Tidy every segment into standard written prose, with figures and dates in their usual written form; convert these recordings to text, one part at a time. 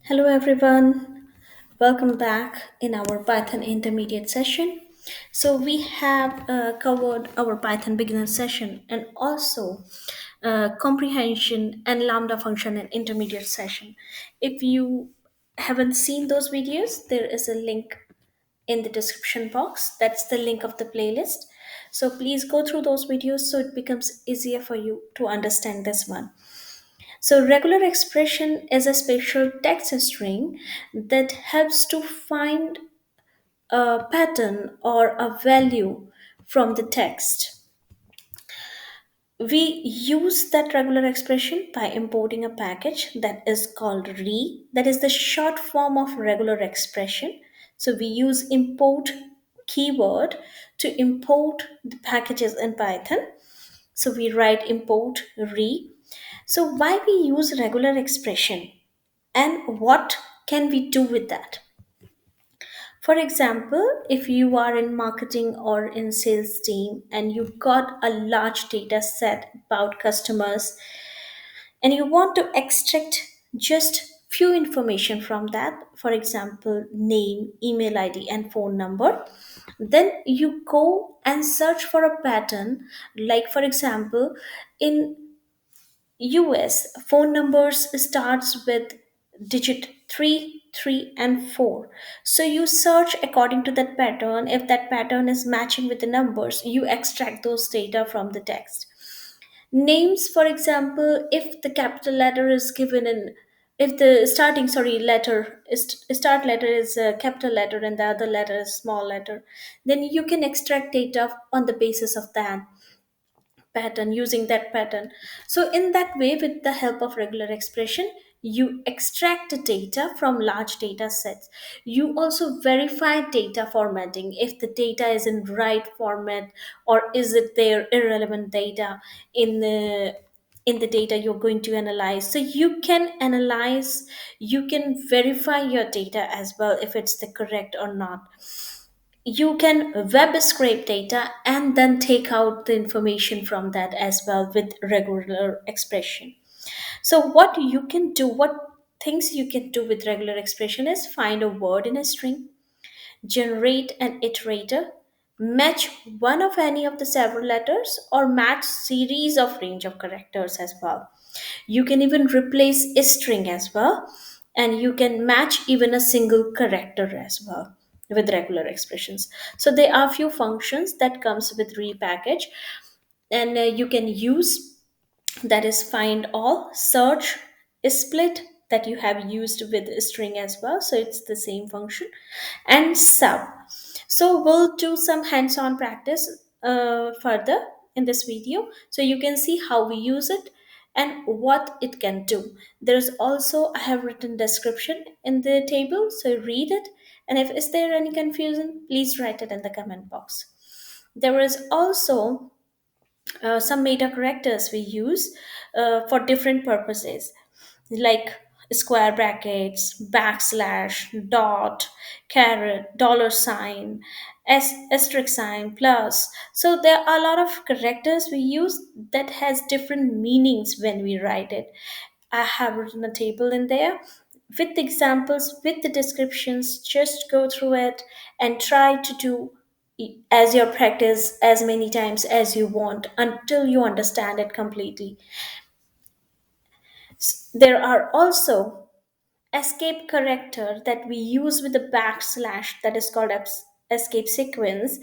Hello everyone, welcome back in our Python intermediate session. So we have covered our Python beginner session and also comprehension and lambda function and intermediate session. If you haven't seen those videos, there is a link in the description box. That's the link of the playlist. So please go through those videos so it becomes easier for you to understand this one. So, regular expression is a special text string that helps to find a pattern or a value from the text. We use that regular expression by importing a package that is called that is the short form of regular expression. So, we use import keyword to import the packages in Python. So, we write import re. So, why we use regular expression? And what can we do with that? For example, if you are in marketing or in sales team and you've got a large data set about customers and you want to extract just few information from that, for example name, email id and phone number, then you go and search for a pattern. Like for example, in US phone numbers starts with digit 3, 3 and 4. So you search according to that pattern. If that pattern is matching with the numbers, you extract those data from the text. Names, for example, if the capital letter is given in, if the starting sorry letter is start letter is a capital letter and the other letter is small letter, then you can extract data on the basis of that pattern, using that pattern. So in that way, with the help of regular expression, you extract the data from large data sets. You also verify data formatting, if the data is in right format or is it there irrelevant data in the data you're going to analyze. So you can analyze, you can verify your data as well if it's the correct or not. You can web scrape data and then take out the information from that as well with regular expression. So what you can do, what things you can do with regular expression is find a word in a string, generate an iterator, match one of any of the several letters or match series of range of characters as well. You can even replace a string as well, and you can match even a single character as well with regular expressions. So there are few functions that comes with repackage, and you can use, that is find all, search, split, that you have used with string as well, so it's the same function, and sub. So we'll do some hands-on practice further in this video so you can see how we use it and what it can do. There's also, I have written description in the table, so read it, and if is there any confusion, please write it in the comment box. There is also some meta characters we use for different purposes, like square brackets, backslash, dot, caret, dollar sign, asterisk sign, plus. So there are a lot of characters we use that has different meanings when we write it. I have written a table in there with the examples, with the descriptions. Just go through it and try to do as your practice as many times as you want until you understand it completely. There are also escape character that we use with the backslash, that is called escape sequence,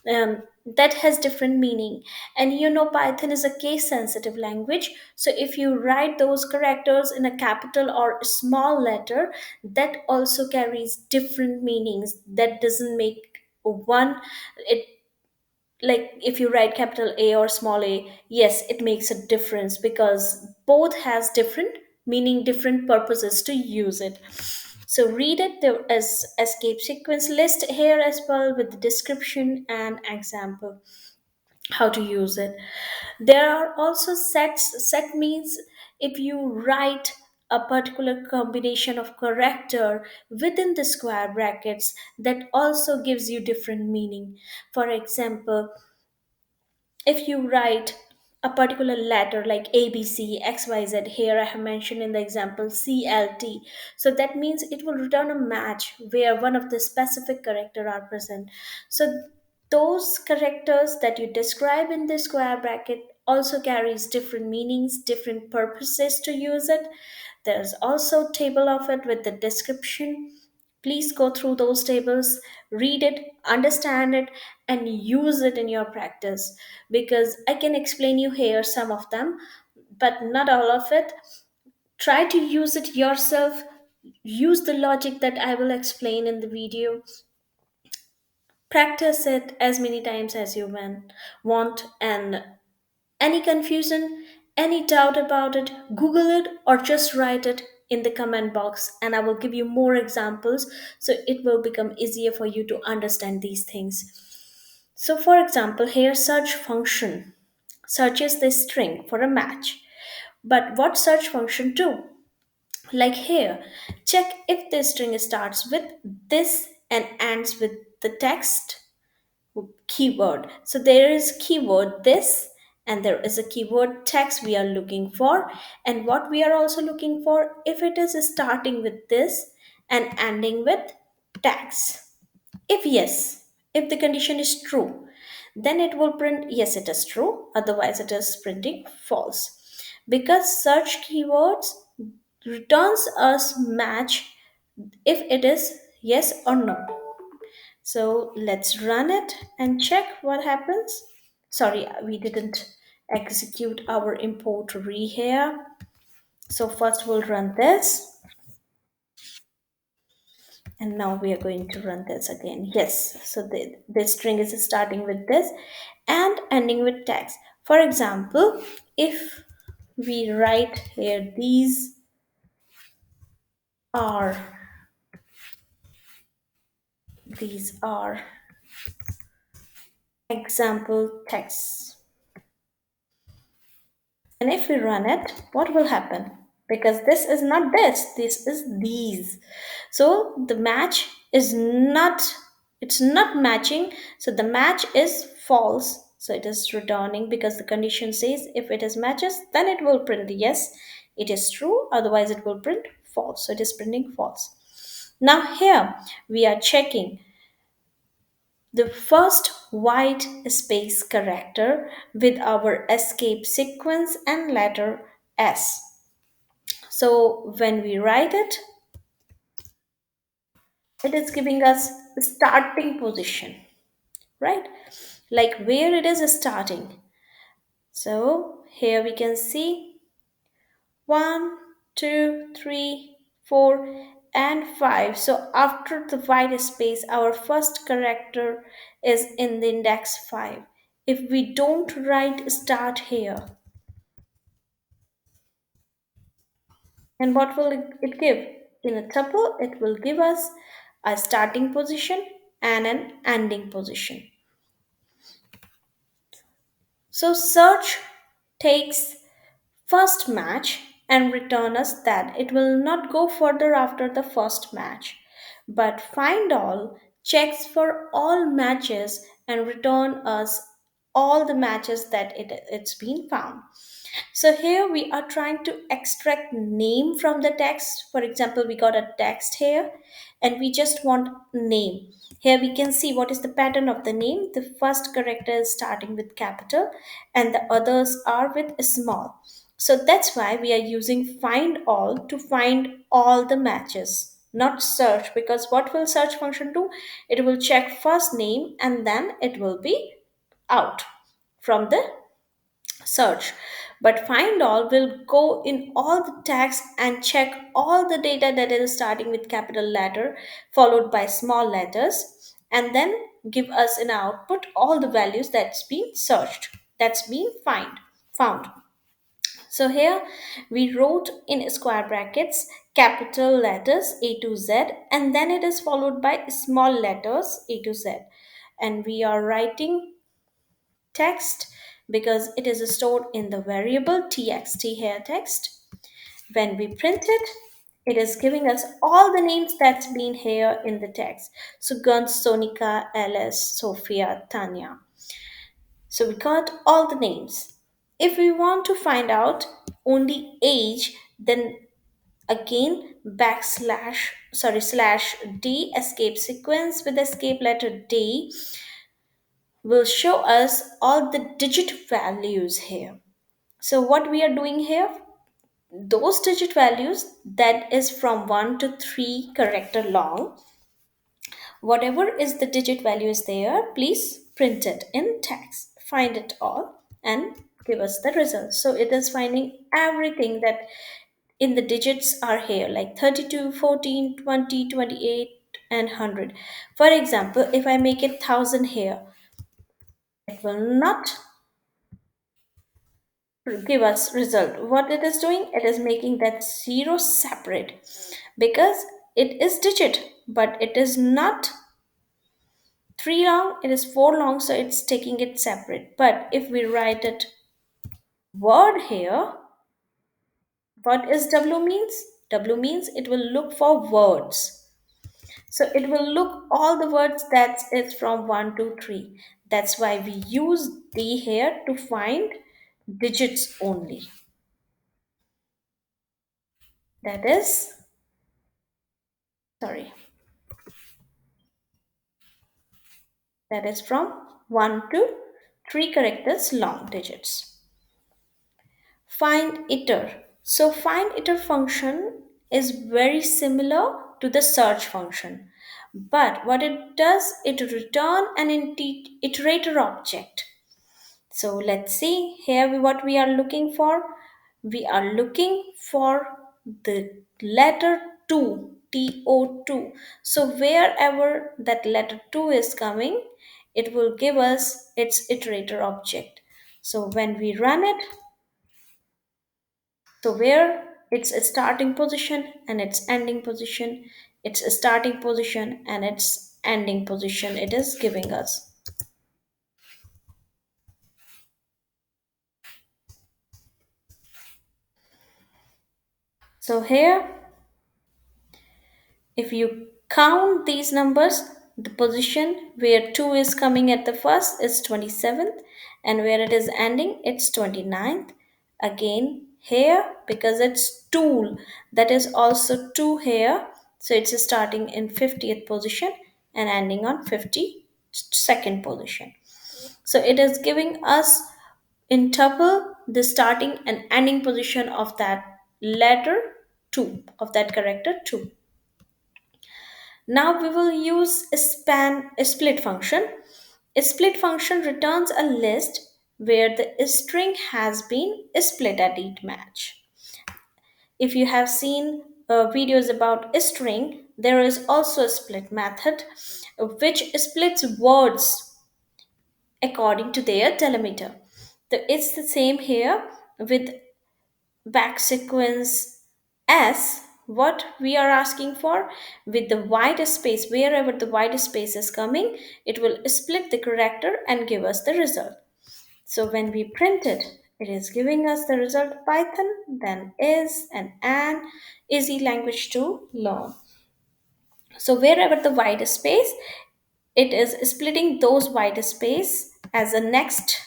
that has different meaning. And you know Python is a case sensitive language, so if you write those characters in a capital or small letter, that also carries different meanings. That doesn't make one, it, like if you write capital A or small a, yes, it makes a difference because both has different meaning, different purposes to use it. So read it. There is escape sequence list here as well with the description and example how to use it. There are also sets. Set means if you write a particular combination of character within the square brackets, that also gives you different meaning. For example, if you write a particular letter like ABC, XYZ. Here I have mentioned in the example CLT. So that means it will return a match where one of the specific character are present. So those characters that you describe in the square bracket also carries different meanings, different purposes to use it. There's also table of it with the description. Please go through those tables, read it, understand it, and use it in your practice, because I can explain you here some of them, but not all of it. Try to use it yourself. Use the logic that I will explain in the video. Practice it as many times as you want, and any confusion, any doubt about it, Google it or just write it in the comment box, and I will give you more examples so it will become easier for you to understand these things. So, for example, here search function searches the string for a match. But what search function do? Like here, check if the string starts with this and ends with the text keyword. So there is keyword this and there is a keyword text we are looking for. And what we are also looking for, if it is starting with this and ending with text. If yes, if the condition is true, then it will print yes, it is true. Otherwise, it is printing false. Because search keywords returns us match if it is yes or no. So let's run it and check what happens. Sorry, we didn't execute our import re here. So first we'll run this, and now we are going to run this again. Yes, so the string is starting with this and ending with text. For example, if we write here are these are example texts. And if we run it, what will happen? Because this is not this is these. So the match is not, it's not matching. So the match is false. So it is returning because the condition says if it is matches, then it will print yes, it is true. Otherwise, it will print false. So it is printing false. Now here we are checking the first white space character with our escape sequence and letter S. So when we write it, it is giving us the starting position, right? Like where it is starting. So here we can see 1, 2, 3, 4, and 5. So after the white space, our first character is in the index 5. If we don't write start here, and what will it give? In a tuple, it will give us a starting position and an ending position. So search takes first match and return us that it will not go further after the first match, but find all checks for all matches and return us all the matches that it's been found. So here we are trying to extract name from the text. For example, we got a text here and we just want name. Here we can see what is the pattern of the name. The first character is starting with capital and the others are with small. So that's why we are using find all to find all the matches, not search, because what will search function do? It will check first name and then it will be out from the search. But find all will go in all the tags and check all the data that is starting with capital letter followed by small letters, and then give us an output all the values that's been searched, that's been found. So here we wrote in square brackets capital letters A to Z, and then it is followed by small letters A to Z, and we are writing text because it is stored in the variable txt here text. When we print it, it is giving us all the names that's been here in the text. So Guns, Sonika, Alice, Sophia, Tanya. So we got all the names. If we want to find out only age, then again backslash sorry slash d escape sequence with escape letter d will show us all the digit values here. So what we are doing here, those digit values that is from 1 to 3 character long, whatever is the digit value is there, please print it in text, find it all and give us the result. So it is finding everything that in the digits are here, like 32, 14, 20, 28, and 100. For example, if I make it 1000 here, it will not give us result. What it is doing, it is making that zero separate because it is digit, but it is not 3 long, it is 4 long, so it's taking it separate. But if we write it word here, what is w means? W means it will look for words. So it will look all the words that is from 1 to 3. That's why we use D here to find digits only. That is, sorry, that is from 1 to 3 characters long digits. Find iter. So find iter function is very similar to the search function. But what it does, it return an iterator object. So let's see here what we are looking for. We are looking for the letter 2, TO2. So wherever that letter 2 is coming, it will give us its iterator object. So when we run it, so where it's a starting position and its ending position, it's a starting position and its ending position it is giving us. So here, if you count these numbers, the position where 2 is coming at the first is 27th and where it is ending it's 29th. Again here, because it's tool, that is also 2 here, so it's starting in 50th position and ending on 52nd position. So it is giving us in tuple the starting and ending position of that letter 2, of that character 2. Now we will use a split function. A split function returns a list where the string has been split at each match. If you have seen videos about a string, there is also a split method which splits words according to their delimiter. It's the same here with back sequence S. What we are asking for, with the white space, wherever the white space is coming, it will split the character and give us the result. So when we print it, it is giving us the result Python, then is and an, easy language to learn. So wherever the white space, it is splitting those white space as a next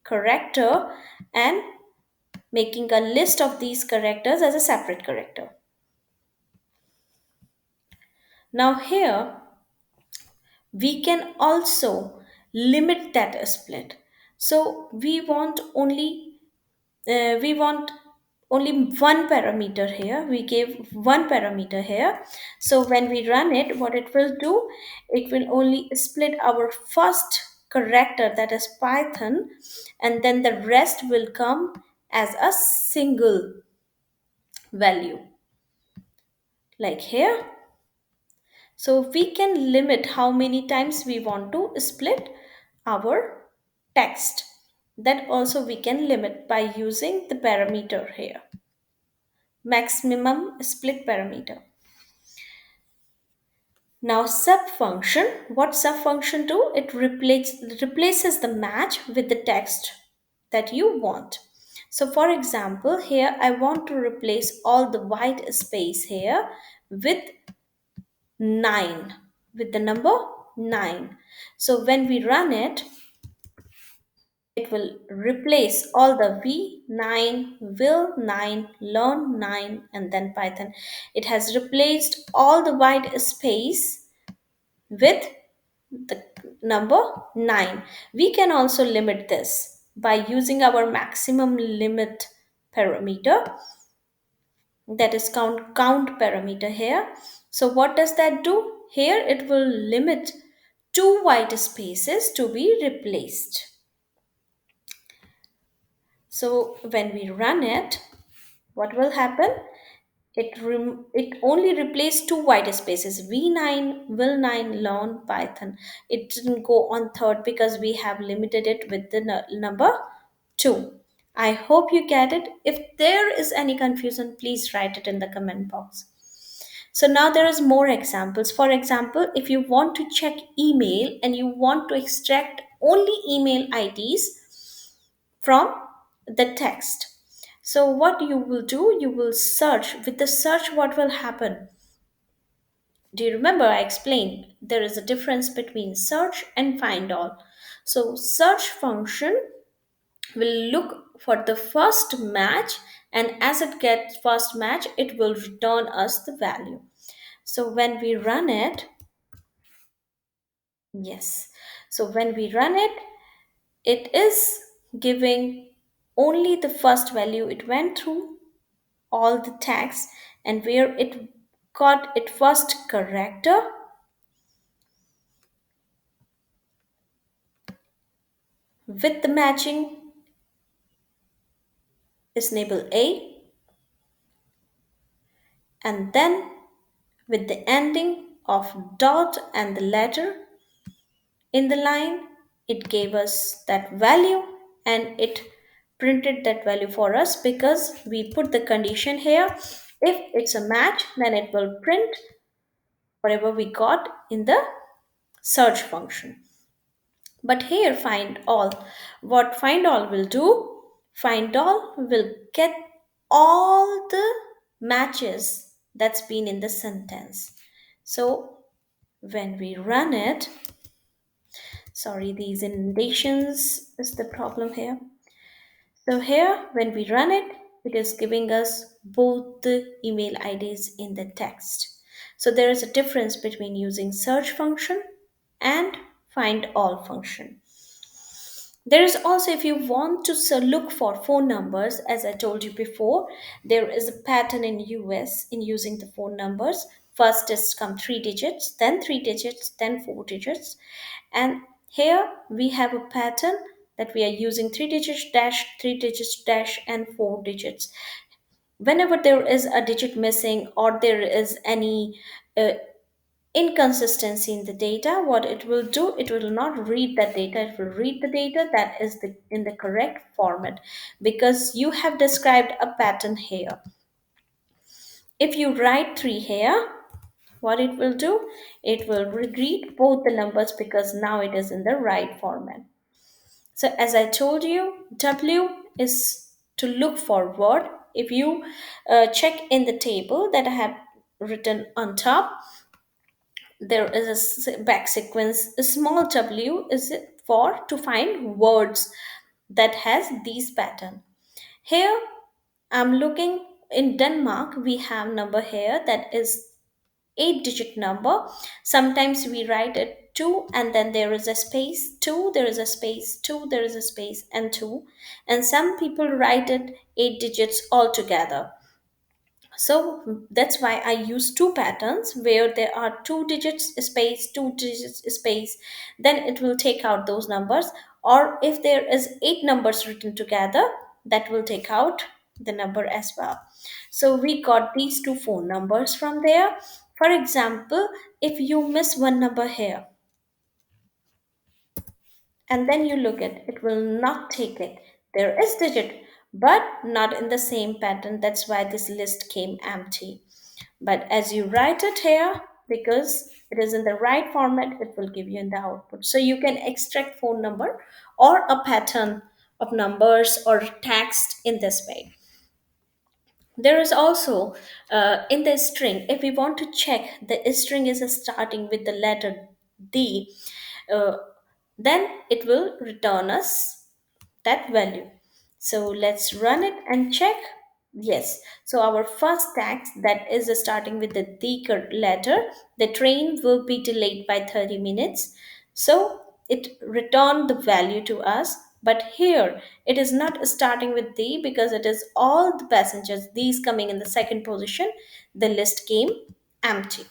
character and making a list of these characters as a separate character. Now here we can also limit that split. So we want only one parameter here. We gave one parameter here. So when we run it, what it will do, it will only split our first character, that is Python, and then the rest will come as a single value, like here. So we can limit how many times we want to split our text. That also we can limit by using the parameter here, maximum split parameter. Now sub function, what sub function do? It replaces the match with the text that you want. So for example, here I want to replace all the white space here with 9, with the number 9. So when we run it, It will replace all the v9, will 9, learn 9, and then Python. It has replaced all the white space with the number 9. We can also limit this by using our maximum limit parameter, that is count parameter here. So what does that do? Here it will limit two white spaces to be replaced. So when we run it, what will happen? It only replaced two white spaces, v9, will9, learn, Python. It didn't go on third because we have limited it with the number 2. I hope you get it. If there is any confusion, please write it in the comment box. So now there is more examples. For example, if you want to check email and you want to extract only email IDs from the text. So what you will do, you will search. With the search, what will happen? Do you remember I explained there is a difference between search and find all? So search function will look for the first match, and as it gets first match, it will return us the value. So when we run it, yes. So when we run it, it is giving only the first value. It went through all the tags, and where it got its first character, with the matching is label A, and then with the ending of dot and the letter in the line, it gave us that value, and it printed that value for us because we put the condition here. If it's a match, then it will print whatever we got in the search function. But here find all, what find all will do, find all will get all the matches that's been in the sentence. So when we run it, sorry, these indentations is the problem here. So here when we run it, it is giving us both the email IDs in the text. So there is a difference between using search function and find all function. There is also, if you want to look for phone numbers, as I told you before, there is a pattern in US in using the phone numbers. First is come 3 digits, then 3 digits, then 4 digits. And here we have a pattern that we are using 3 digits dash, 3 digits dash, and 4 digits. Whenever there is a digit missing or there is any inconsistency in the data, what it will do, it will not read that data, it will read the data that is in the correct format, because you have described a pattern here. If you write 3 here, what it will do, it will read both the numbers because now it is in the right format. So as I told you, W is to look for word. If you check in the table that I have written on top, there is a back sequence. A small w is for to find words that has these pattern. Here I'm looking in Denmark, we have number here that is 8 digit number. Sometimes we write it 2 and then there is a space 2, there is a space 2, there is a space and 2, and some people write it 8 digits altogether. So that's why I use two patterns where there are 2 digits space, 2 digits space, then it will take out those numbers. Or if there is 8 numbers written together, that will take out the number as well. So we got these two phone numbers from there. For example, if you miss one number here, and then you look at it will not take it. There is digit, but not in the same pattern. That's why this list came empty. But as you write it here, because it is in the right format, it will give you in the output. So you can extract phone number or a pattern of numbers or text in this way. There is also in the string, if we want to check the string is starting with the letter D, uh, then it will return us that value. So let's run it and check. Yes. So our first task that is starting with the decker letter, the train will be delayed by 30 minutes. So it returned the value to us. But here it is not starting with D because it is all the passengers, these coming in the second position. The list came empty.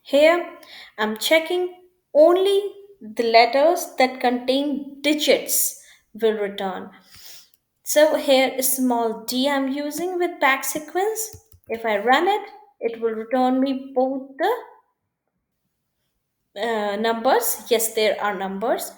Here, I'm checking only the letters that contain digits will return. So here is small d I'm using with back sequence. If I run it, it will return me both the numbers. Yes, there are numbers.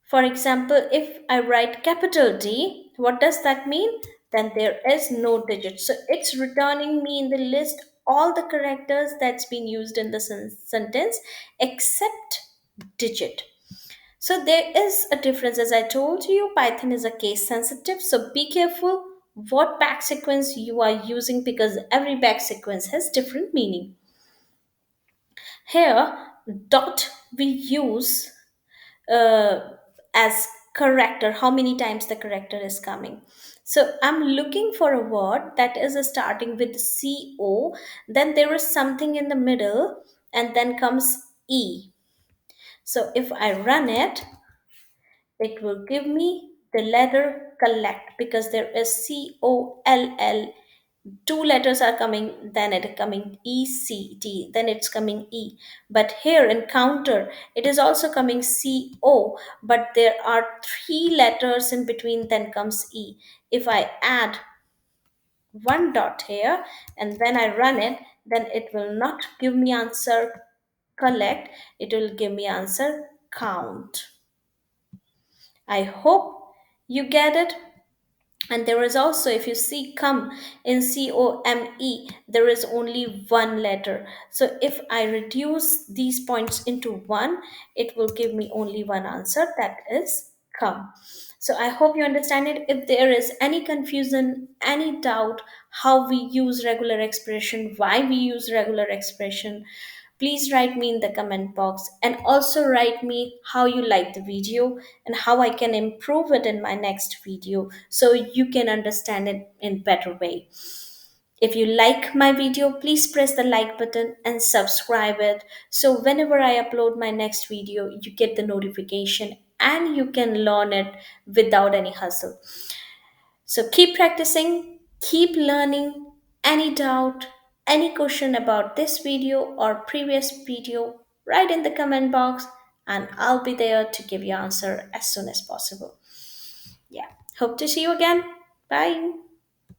For example, if I write capital D, what does that mean? Then there is no digit. So it's returning me in the list all the characters that's been used in the sentence except digit. So there is a difference. As I told you, Python is a case sensitive. So be careful what back sequence you are using because every back sequence has different meaning. Here, dot we use uh, as character, how many times the character is coming. So I'm looking for a word that is starting with co, then there is something in the middle, and then comes e. So if I run it, it will give me the letter collect because there is coll. Two letters are coming, then it coming ect, then it's coming e. But here in counter it is also coming co, but there are three letters in between, then comes e. If I add one dot here and then I run it, then it will not give me answer collect, it will give me answer count. I hope you get it. And there is also, if you see come in COME, there is only one letter. So if I reduce these points into one, it will give me only one answer, that is come. So I hope you understand it. If there is any confusion, any doubt, how we use regular expression, why we use regular expression, please write me in the comment box and also write me how you like the video and how I can improve it in my next video so you can understand it in better way. If you like my video, please press the like button and subscribe it so whenever I upload my next video, you get the notification and you can learn it without any hustle. So keep practicing, keep learning. Any doubt, any question about this video or previous video, write in the comment box and I'll be there to give you answer as soon as possible. Yeah. Hope to see you again. Bye.